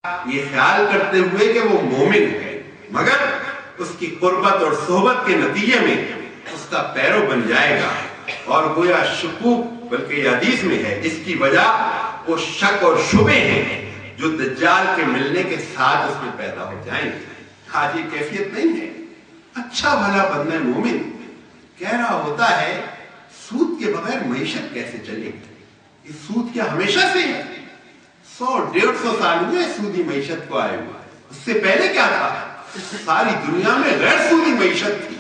یہ خیال کرتے ہوئے کہ وہ مومن ہے، مگر اس کی قربت اور صحبت کے نتیجے میں اس کا پیرو بن جائے گا، اور گویا شکوک، بلکہ یہ حدیث میں ہے، اس کی وجہ وہ شک اور شبے ہیں جو دجال کے ملنے کے ساتھ اس میں پیدا ہو جائیں گے۔ آج یہ کیفیت نہیں ہے۔ اچھا بھلا بندہ مومن کہہ رہا ہوتا ہے سود کے بغیر معیشت کیسے چلے گی؟ یہ سود کیا ہمیشہ سے ہے؟ 100-150 سال ہوئے سودی معیشت کو آئے ہوئے، اس سے پہلے کیا تھا؟ ساری دنیا میں غیر سودی معیشت تھی،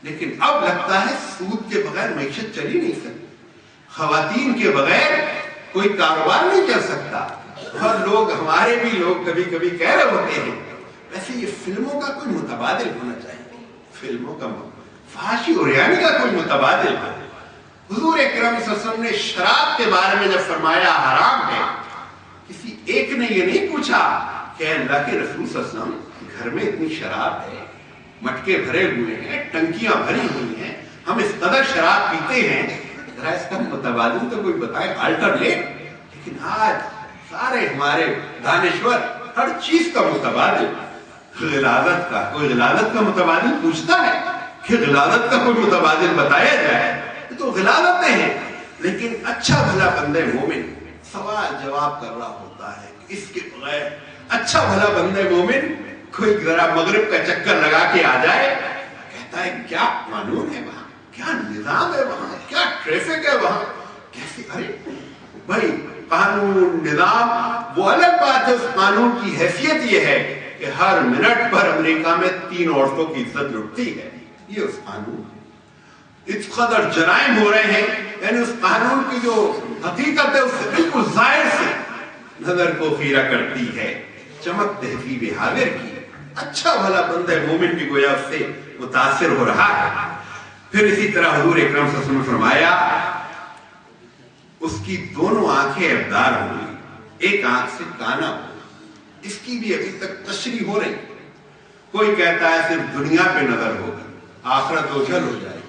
لیکن اب لگتا ہے سود کے بغیر معیشت چل ہی نہیں سکتی، خواتین کے بغیر کوئی کاروبار نہیں چل سکتا۔ اور لوگ، ہمارے بھی لوگ کبھی کبھی کہہ رہے ہوتے ہیں ویسے یہ فلموں کا کوئی متبادل ہونا چاہیے، فلموں کا فحاشی اور ریانی کا کوئی متبادل ہے۔ حضور اکرم صلی اللہ علیہ وسلم نے شراب کے بارے میں جب فرمایا حرام ہے، کسی ایک نے یہ نہیں پوچھا کہ اللہ کے رسول صلی اللہ علیہ وسلم گھر میں اتنی شراب ہے، مٹکے بھرے ہوئے ہیں، ٹنکیاں بھری ہوئی ہیں، ہم اس قدر شراب پیتے ہیں، ذرا اس کا متبادل تو کوئی بتائے، آلٹرنیٹ۔ لیکن آج سارے ہمارے دانشور ہر چیز کا متبادل، غلاظت کا، کوئی غلاظت کا متبادل پوچھتا ہے کہ غلاظت کا کوئی متبادل بتایا جائے؟ یہ تو غلاظتیں ہیں۔ لیکن اچھا بھلا بندے مومن سوال جواب کر رہا ہوتا ہے کہ اس کے بغیر اچھا بھلا بندے مومن کوئی ذرا مغرب کا چکر لگا کے آ جائے، کہتا ہے کیا قانون ہے وہاں، کیا نظام ہے وہاں، کیا ٹریفک ہے وہاں، کیسے؟ ارے بھائی قانون نظام وہ الگ بات ہے، اس قانون کی حیثیت یہ ہے کہ ہر منٹ پر امریکہ میں 3 عورتوں کی عزت لٹتی ہے، یہ اس قانون ہے۔ اس قدر جرائم ہو رہے ہیں، یعنی اس قانون کی جو حقیقت ہے اس سے بالکل ظاہر سے نظر کو خیرہ کرتی ہے، چمک تہذیب حاضر کی۔ اچھا بھلا بندہ مومن بھی گویا اس سے متاثر ہو رہا ہے۔ پھر اسی طرح حضور اکرم صلی اللہ علیہ وسلم نے فرمایا اس کی دونوں آنکھیں ابدار ہوئی، ایک آنکھ سے کانا ہو، اس کی بھی ابھی تک تشریح ہو رہی۔ کوئی کہتا ہے صرف دنیا پہ نظر ہوگی، آخرت اوجھل ہو جائے گی۔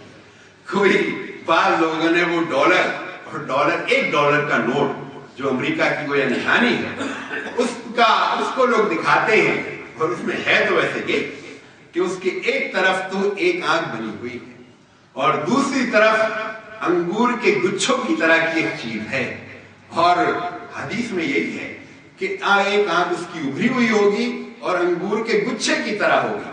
کوئی بعض لوگوں نے وہ ڈالر اور $1 کا نوٹ جو امریکہ کی وہ نشانی ہے اس کو لوگ دکھاتے ہیں، اور اس میں ہے تو ویسے یہ کہ اس کے ایک طرف تو ایک آنکھ بنی ہوئی ہے اور دوسری طرف انگور کے گچھوں کی طرح کی ایک چیز ہے، اور حدیث میں یہی ہے کہ ایک آنکھ اس کی ابھری ہوئی ہوگی اور انگور کے گچھے کی طرح ہوگی،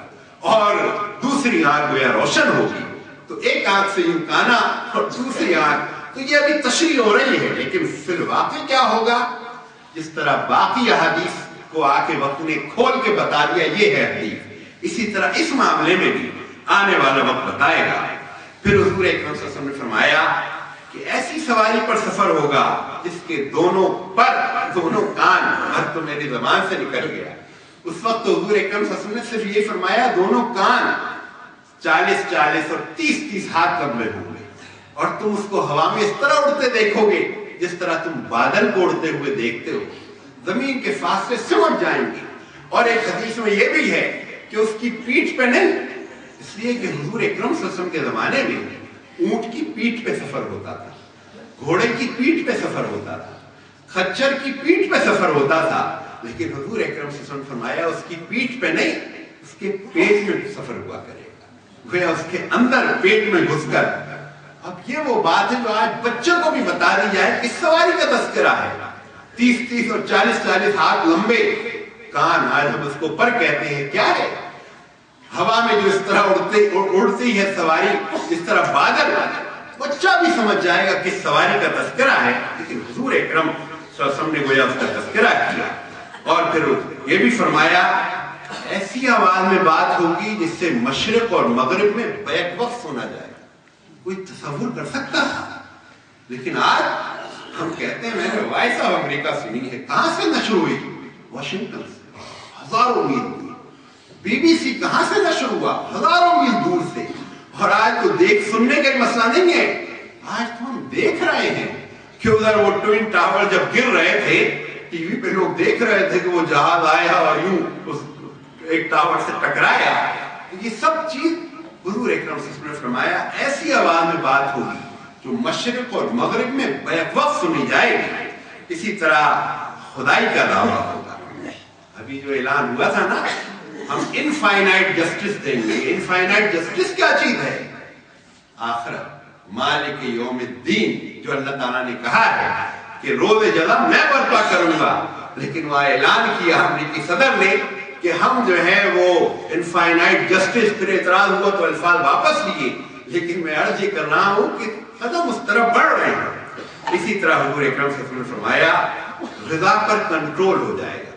اور دوسری آنکھ گویا روشن ہوگی۔ تو ایک آنکھ سے یوں کانا اور دوسری آنکھ، تو یہ ابھی تشریح ہو رہی ہے، لیکن فی الواقع کیا ہوگا؟ جس طرح باقی احادیث کو آ کے وقت نے کھول کے بتا دیا یہ ہے حدیث، اسی طرح اس معاملے میں بھی آنے والا وقت بتائے گا۔ پھر حضور اکرم صلی اللہ علیہ وسلم نے فرمایا کہ ایسی سواری پر سفر ہوگا جس کے دونوں کان، اب تو میری زبان سے نکل گیا، اس وقت تو حضور اکرم صلی اللہ علیہ وسلم نے صرف یہ فرمایا دونوں کان 40 اور 30 ہاتھ لمبے ہوں گے، اور تم اس کو ہوا میں اس طرح اڑتے دیکھو گے جس طرح تم بادل کو اڑتے ہوئے دیکھتے ہو، زمین کے فاصلے سمٹ جائیں گے۔ اور ایک حدیث میں یہ بھی ہے کہ اس کی پیٹھ پہ نہیں، اس لیے کہ حضور اکرم صلی اللہ علیہ وسلم کے زمانے میں اونٹ کی پیٹھ پہ سفر ہوتا تھا، گھوڑے کی پیٹھ پہ سفر ہوتا تھا، خچر کی پیٹھ پہ سفر ہوتا تھا، لیکن حضور اکرم صلی اللہ علیہ وسلم نے فرمایا اس کی پیٹھ پہ نہیں، اس کے پیٹ میں سفر ہوا کرے گا، گویا اس کے اندر پیٹ میں گھس کر۔ اب یہ وہ بات ہے جو آج بچوں کو بھی بتا دی جائے، کس سواری کا تذکرہ ہے؟ 30 اور 40 ہاتھ لمبے کان، آج ہم اس کو پر کہتے ہیں، کیا ہے؟ ہوا میں جو اس طرح اڑتی ہے سواری، اس طرح بادل، بچہ بھی سمجھ جائے گا کس سواری کا تذکرہ ہے، لیکن حضور اکرم صلی اللہ علیہ وسلم نے گویا اس کا تذکرہ کیا۔ اور پھر یہ بھی فرمایا ایسی آواز میں بات ہوگی جس سے مشرق اور مغرب میں بیک وقت سنا جائے گا، کوئی تصور کر سکتا تھا؟ لیکن آج ہم کہتے ہیں میں نے وائس آف امریکہ سنی ہے، کہاں سے نشر ہوئی؟ واشنگٹن سے، ہزاروں میل دور۔ BBC کہاں سے نشر ہوا؟ ہزاروں میل دور سے۔ اور آج تو سننے کا مسئلہ نہیں ہے، آج تو ہم دیکھ رہے ہیں کہ ادھر وہ ٹوئن ٹاور جب گر رہے تھے، ٹی وی پہ لوگ دیکھ رہے تھے کہ وہ جہاز آیا اور یوں اس ایک ٹاور سے ٹکرایا۔ یہ سب چیز حضور اکرم صلی اللہ علیہ وسلم نے فرمایا ایسی آواز میں بات ہوگی جو مشرق اور مغرب میں بیک وقت سنی جائے گی۔ اسی طرح خدائی کا دعویٰ ہوگا۔ अभी जो ऐलान हुआ था ना, हम इनफाइनाइट जस्टिस देंगे। इनफाइनाइट जस्टिस क्या चीज है? आखिरत, मालिक यौमिद्दीन, जो अल्लाह ताला ने कहा है कि रोज़े जज़ा मैं बर्पा करूंगा। लेकिन वह ऐलान किया अमरीकी सदर ने कि हम जो है वो इनफाइनाइट जस्टिस, फिर एतराज हुआ तो अल्फाज वापस लिए। लेकिन मैं अर्ज ये कर रहा हूं कि कदम उस तरफ बढ़ रहे हैं। इसी तरह हुजूर अकरम सल्लल्लाहु अलैहि वसल्लम ने फरमाया ग़िज़ा पर कंट्रोल हो जाएगा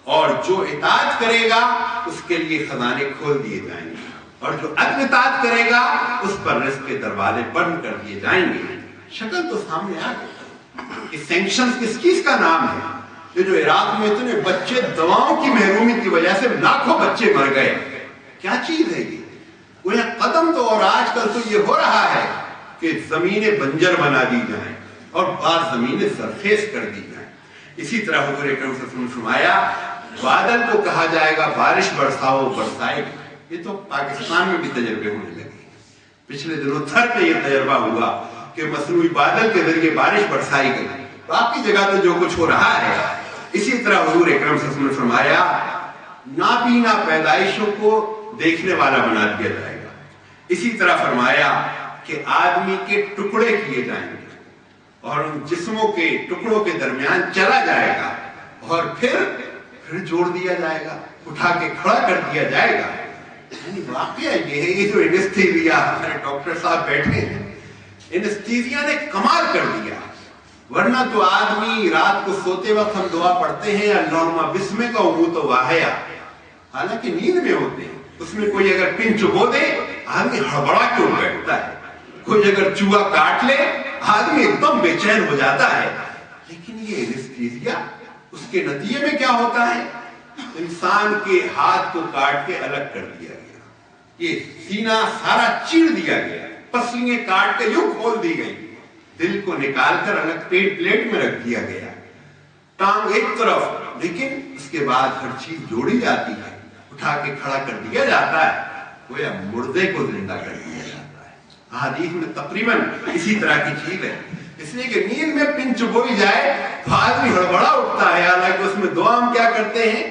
और जो इताअत करेगा उसके लिए खजाने खोल दिए जाएंगे और जो अदम इताअत करेगा उस पर रिज़्क़ के दरवाजे बंद कर दिए जाएंगे। शक्ल तो सामने आ गई। ये सैंक्शंस किस चीज का नाम है? ये जो इराक में इतने बच्चे दवाओं की महरूमी की वजह से लाखों बच्चे मर गए, क्या चीज है ये? वो कदम तो, और आजकल तो ये हो रहा है कि जमीनें बंजर बना दी जाएं और बाहर जमीनें सरफेस कर दी जाएं। इसी तरह हुजूर अकरम सल्लल्लाहु अलैहि वसल्लम ने फरमाया बादल को कहा जाएगा बारिश बरसाओ, बरसाएगा। ये तो पाकिस्तान में भी तजर्बे होने लगे। पिछले दिनों थर पे ये तजर्बा हुआ कि मसनूई बादल के जरिए बारिश बरसाई गई। बाकी जगह तो जो कुछ हो रहा है। इसी तरह हुजूर अकरम सल्लल्लाहु अलैहि वसल्लम ने फरमाया नाबीना पैदाइशों को देखने वाला बना दिया जाएगा। इसी तरह फरमाया कि आदमी के टुकड़े किए जाएंगे और उन जिस्मों के टुकड़ों के दरमियान चला जाएगा और फिर जोड़ दिया जाएगा, उठा के खड़ा कर दिया जाएगा। यानी वाकया ये है, ये जो एनेस्थीसिया, हमारे डॉक्टर साहब बैठे हैं, एनेस्थीसिया ने कमाल कर दिया। वरना तो आदमी रात को सोते वक्त हम दुआ पढ़ते हैं अल्लाहुम्मा बिस्मिका उमूतु व अहया, हालांकि नींद में होते हैं। उसमें कोई अगर पिन चुबो दे आदमी हड़बड़ा के उठ बैठता है, कोई अगर चूहा काट ले आदमी एकदम बेचैन हो जाता है। लेकिन ये एनेस्थीसिया, उसके नतीजे में क्या होता है? इंसान के हाथ को काट के अलग कर दिया गया, ये सीना सारा चीर दिया गया, पसलियां काट के यूं खोल दी गई, दिल को निकालकर अलग प्लेट में रख दिया गया, टांग एक तरफ, लेकिन उसके बाद हर चीज जोड़ी जाती है, उठा के खड़ा कर दिया जाता है, गोया मुर्दे को जिंदा कर दिया जाता है। हदीस में तकरीबन इसी तरह की चीज है। इसलिए कि नींद में पिन चुभोई जाए तो आदमी हड़बड़ा उठता है। हालांकि उसमें दुआ हम क्या करते हैं,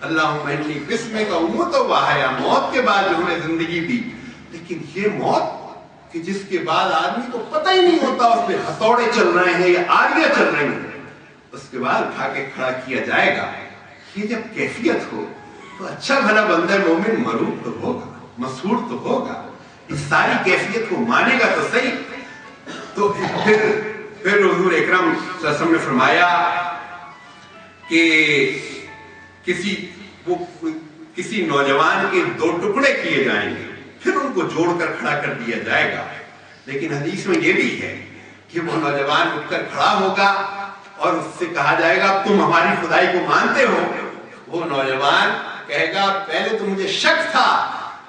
अल्लाहुम्मा इन्नी बिस्मिका उमूतु व अहया, मौत के बाद जो हमें जिंदगी दी। लेकिन ये मौत कि जिसके बाद आदमी को पता ही नहीं होता उस पे हथौड़े चल रहे हैं या आरियां चल रही हैं, उसके बाद उठा के खड़ा किया जाएगा। ये जब कैफियत हो तो अच्छा भला बंदा मोमिन मरूब तो होगा, मसरूर तो होगा, इस सारी कैफियत को मानेगा तो सही। तो फिर हुजूर अकरम सल्लल्लाहु अलैहि वसल्लम ने फरमाया कि किसी नौजवान के दो टुकड़े किए जाएंगे, फिर उनको जोड़कर खड़ा कर दिया जाएगा। लेकिन हदीस में यह भी है कि वो नौजवान उठकर खड़ा होगा और उससे कहा जाएगा तुम हमारी खुदाई को मानते हो? वो नौजवान कहेगा पहले तो मुझे शक था,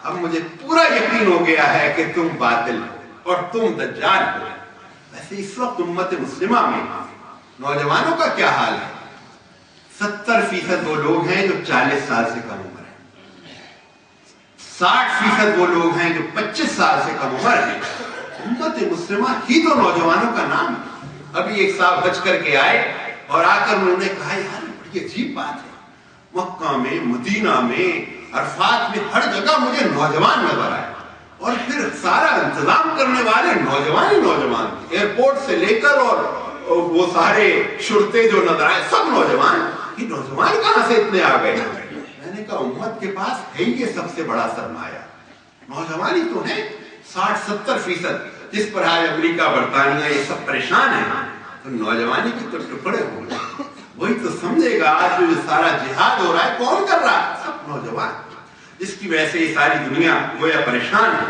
अब मुझे पूरा यकीन हो गया है कि तुम बातिल हो और तुम दज्जाल हो। वैसे इस वक्त उम्मत मुस्लिमा में नौजवानों का क्या हाल है? 70% वो लोग हैं जो 40 साल से कम उम्र है, 60% वो लोग हैं जो 25 साल से कम उम्र है। उम्मत मुस्लिमा ही तो नौजवानों का नाम है। अभी एक साहब हज करके आए और आकर उन्होंने कहा यार बड़ी अजीब बात है, मक्का में, मदीना में, अरफात में हर जगह मुझे नौजवान नजर आए और फिर सारा इंतजाम करने वाले नौजवान ही नौजवान, एयरपोर्ट से लेकर और वो सारे शुरते जो नजर आए सब नौजवान। ये नौजवान कहां से इतने आ गए? मैंने कहा उम्मत के पास है ये सबसे बड़ा सरमाया, नौजवान ही तो है। 60-70% जिस पर आज अमेरिका, बरतानिया ये सब परेशान है, तो नौजवानी के तो टुकड़े हो गए। वही तो समझेगा आज जो सारा जिहाद हो रहा है कौन कर रहा है? सब नौजवान, जिसकी वजह से ये सारी दुनिया गोया परेशान है।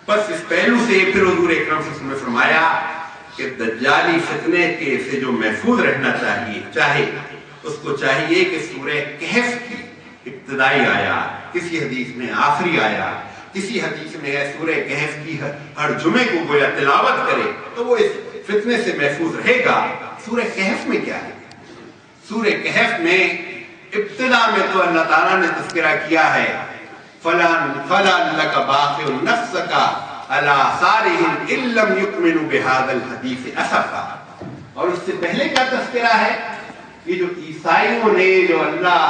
बस इस पहलू से फिर हुजूर अकरम सल्लल्लाहु अलैहि वसल्लम ने फरमाया कि दज्जाली फितने के से जो महफूज रहना चाहे उसको चाहिए कि सूरह कहफ की इब्तिदाई आयत, किसी हदीस में आखिरी आयत, किसी हदीस में है सूरह कहफ की हर जुमे को गोया तिलावत करे तो वो इस फितने से महफूज रहेगा। सूरह कहफ में क्या है? सूरह कहफ में इब्तिदा में तो अल्लाह ताला ने तज़किरा किया है फलन लका बाखिउन नफ्सका अला आसारिहिम इल्लम युमिनु बिहादल हदीस असफा। और उससे पहले क्या तज़किरा है? ये जो ईसाइयों ने जो अल्लाह